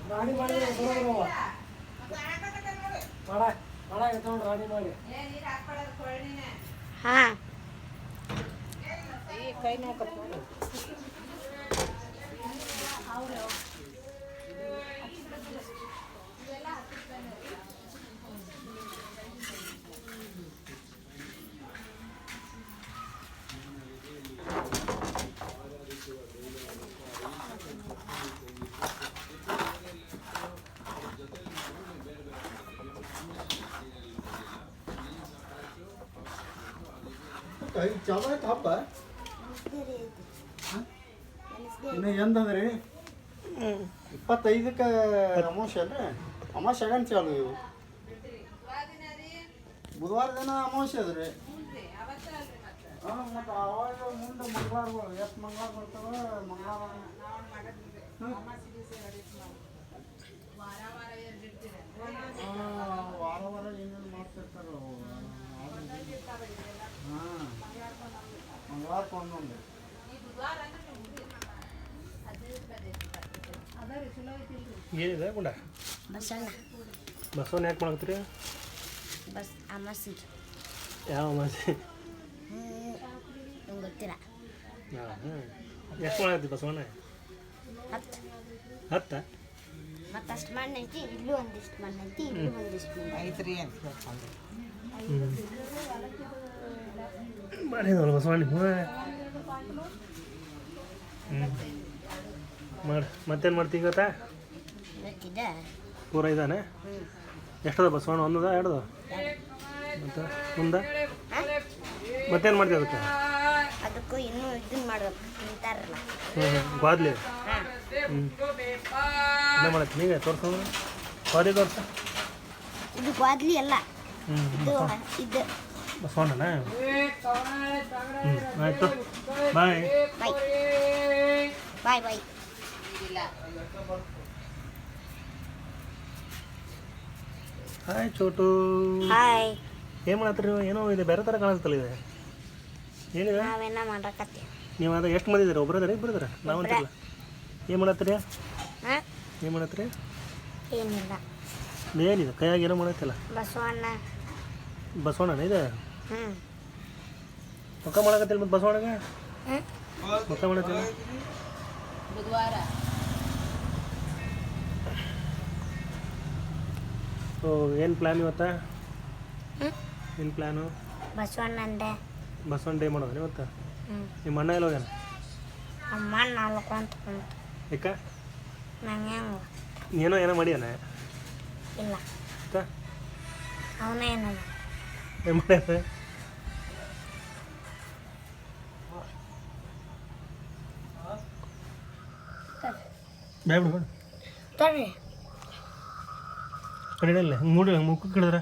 ರಾಣಿ ಮಾಡಿ ಹಾಂ ಕೈ ನೋಡ್ಕತ್ತ ಚಾಲು ಆಯ್ತು ಹಬ್ಬ ಇನ್ನು ಎಂದಂದ್ರಿ 25ಕ್ಕೆ ಅಮಾವಾಸ್ಯೆ ಅಲ್ರಿ ಅಮಾವಾಸ್ಯೆ ಆಗಣ ಚಾಲು ಇವು ಬುಧವಾರ ದಿನ ಅಮಾವಾಸ್ಯೆ ಅದ ರೀ ಹಾಂ ಮತ್ತು ಅವಾಗ ಮುಂದೆ ಮಂಗಳವಾರಗಳು ಎಷ್ಟು ಮಂಗಳವಾರ ಬರ್ತಾವೆ ಮಂಗಳವಾರ ವಾರ ವಾರ ಏನೇನು ಮಾಡ್ತಿರ್ತಾರೆ ಹಾಂ ಮಂಗಳವಾರಕ್ಕೆ ಒಂದೊಂದು ಏನಿದೆ ಗುಂಡ ಬಸಣ್ಣ ಬಸವಣ್ಣ ಯಾಕೆ ಮಾಡತ್ತೀರಿ ಅಮಾಸಿ ಯಾವ ಅಮಾಸಿ ನಂಗೆ ಗೊತ್ತಿಲ್ಲ ಹಾಂ ಎಷ್ಟು ಮಾಡತ್ತಿ ಬಸವಣ್ಣ 10 ಮತ್ತು ಅಷ್ಟು ಮಣ್ಣು ಐತಿ ಇಲ್ಲೂ ಒಂದಿಷ್ಟು ಮಣ್ಣು ಐತಿ ಇಲ್ಲೂ ಒಂದಿಷ್ಟು ಮಣ್ಣು ಐತ್ರಿ ಮಾಡಿದಲ್ಲ ಬಸವಣ್ಣ ಮಾಡಿ ಮತ್ತೇನು ಮಾಡ್ತೀವಿ ಗೊತ್ತಾ ಗೊತ್ತಿದೆ ಪೂರ ಇದ್ದಾನೆ ಎಷ್ಟದ ಬಸವಣ್ಣ ಒಂದದ ಎರಡದ ಮತ್ತು ಮುಂದೆ ಮತ್ತೇನು ಮಾಡ್ತೀವಿ ಅದಕ್ಕೆ ಅದಕ್ಕೂ ಇನ್ನೂ ಇದನ್ನ ಮಾಡ್ಬೇಕು ತಿಂತಾರಲ್ಲ ಗ್ವಾದ್ಲಿ ಹಾಂ ಇನ್ನೂ ಮಾಡತ್ತಿ ನೀವೇ ತೋರ್ಸೋದು ಗ್ವಾದ್ಲಿ ತೋರ್ಸ ಇದು ಗ್ವಾದ್ಲಿ ಅಲ್ಲ ಇದು ಇದು ಬಸವಣ್ಣನ ಆಯಿತು ಬಾಯ್ ಬಾಯ್ ಬಾಯ್ ಬಾಯ್ ಹಾಯ್ ಚೋಟು ಹಾಯ್ ಏನು ಮಾಡತ್ತೀರಿ ನೀವು ಏನೋ ಇದೆ ಬೇರೆ ಥರ ಕಾಣಿಸ್ತಲ್ಲ ಇದೆ ಏನಿದೆ ನಾವೇನ ಮಾಡಕತ್ತಿ ನೀವು ಅದು ಎಷ್ಟು ಮಂದಿ ಇದ್ದೀರಾ ಒಬ್ಬರದಾರ ಇಬ್ಬರದಾರ ನಾವು ಅಂತಿಲ್ಲ ಏನು ಮಾಡತ್ತೀರಿ ಹಾಂ ಏನು ಮಾಡತ್ತೀರಿ ಏನಿಲ್ಲ ಏನಿದೆ ಕೈಯಾಗ ಏನೋ ಮಾಡತ್ತಿಲ್ಲ ಬಸವಣ್ಣ ಬಸವಣ್ಣನ ಇದೆ ಹ್ಞೂ ಮುಖ ಮಾಡಕತ್ತಿಲ್ಲ ಮತ್ತು ಬಸವಣ್ಣಗೆ ಹ್ಞೂ ಮುಖ ಮಾಡತ್ತಿಲ್ಲ ಬುಧವಾರ ಓ ಏನು ಪ್ಲ್ಯಾನ್ ಇವತ್ತು ಹ್ಞೂ ಏನು ಪ್ಲ್ಯಾನು ಬಸವಣ್ಣಂದೆ ಬಸವಣ್ಣ ಡೇ ಮಾಡೋದು ಇವತ್ತು ಹ್ಞೂ ನಿಮ್ಮ ಅಣ್ಣ ಎಲ್ಲ ಹೋಗ್ಯಾನ ಅಮ್ಮ ನಾಲ್ಕೊಂತ ಕುಂತು ಯಾಕ ನಂಗೆ ಹೆಂಗೆ ಏನೋ ಮಾಡ್ಯಾನ ಇಲ್ಲ ಆಯ್ತಾ ಅವನೇ ಏನಲ್ಲ ಏನು ಮಾಡ್ಯಾನ ಬೇಡ ಬೇಡ ತರ್ರಿ ಕಡಿಯಲ್ಲ ಮುಖಕ್ಕೆ ಹಿಡಿದ್ರೆ